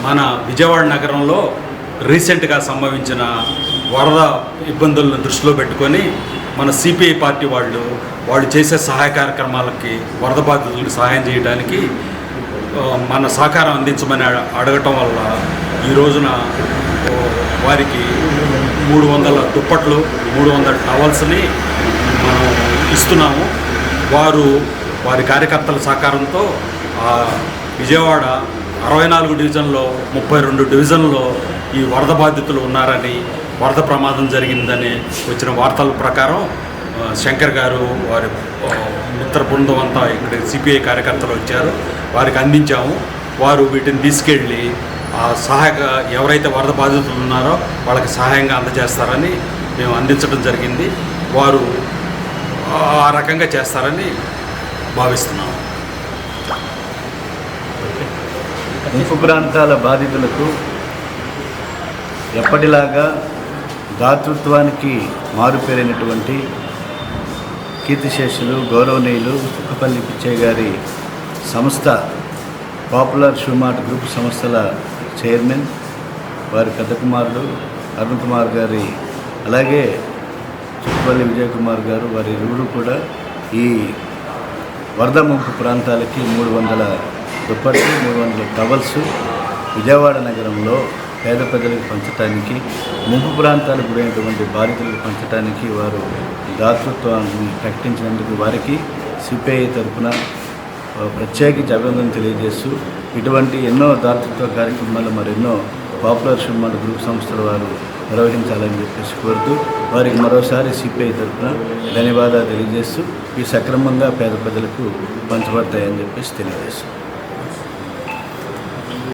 మన విజయవాడ నగరంలో రీసెంట్గా సంభవించిన వరద ఇబ్బందులను దృష్టిలో పెట్టుకొని మన సిపిఐ పార్టీ వాళ్ళు చేసే సహాయ కార్యక్రమాలకి వరద బాధితులకు సహాయం చేయడానికి మన సహకారం అందించమని అడగటం వల్ల ఈ రోజున వారికి 300 దుప్పట్లు 300 టవల్స్ని మనం ఇస్తున్నాము. వారి కార్యకర్తల సహకారంతో విజయవాడ 64 డివిజన్లో 32 డివిజన్లో ఈ వరద బాధితులు ఉన్నారని, వరద ప్రమాదం జరిగిందని వచ్చిన వార్తల ప్రకారం శంకర్ గారు వారి మిత్ర బృందం అంతా ఇక్కడ సిపిఐ కార్యకర్తలు వచ్చారు, వారికి అందించాము. వారు వీటిని తీసుకెళ్ళి ఎవరైతే వరద బాధితులు ఉన్నారో వాళ్ళకి సహాయంగా అందజేస్తారని మేము అందించడం జరిగింది. వారు ఆ రకంగా చేస్తారని భావిస్తున్నాము. ముంపు ప్రాంతాల బాధితులకు ఎప్పటిలాగా దాతృత్వానికి మారుపేరైనటువంటి కీర్తిశేషులు గౌరవనీయులు చుక్కపల్లి పిచ్చయ్య గారి సంస్థ పాపులర్ షూమార్ట్ గ్రూప్ సంస్థల చైర్మన్ వారి పెద్ద కుమారుడు అరుణ్ కుమార్ గారి, అలాగే చుక్కపల్లి విజయ్ కుమార్ గారు, వారి ఇరువురు కూడా ఈ వరద ముంపు ప్రాంతాలకి 300 దుప్పట్లు 300 టవల్స్ విజయవాడ నగరంలో పేద ప్రజలకు పంచడానికి, ముంపు ప్రాంతాలకు గురైనటువంటి బాధితులకు పంచడానికి వారు దాతృత్వాన్ని ప్రకటించినందుకు వారికి సిపిఐ తరఫున ప్రత్యేకించి అభినందనలు తెలియజేస్తూ ఇటువంటి ఎన్నో దాతృత్వ కార్యక్రమాలు మరెన్నో పాపులర్ షూమార్ట్ గ్రూప్ సంస్థల వారు నిర్వహించాలని చెప్పేసి కోరుతూ వారికి మరోసారి సిపిఐ తరఫున ధన్యవాదాలు తెలియజేస్తూ ఈ సక్రమంగా పేద ప్రజలకు పంచబడతాయని చెప్పేసి తెలియజేస్తాం.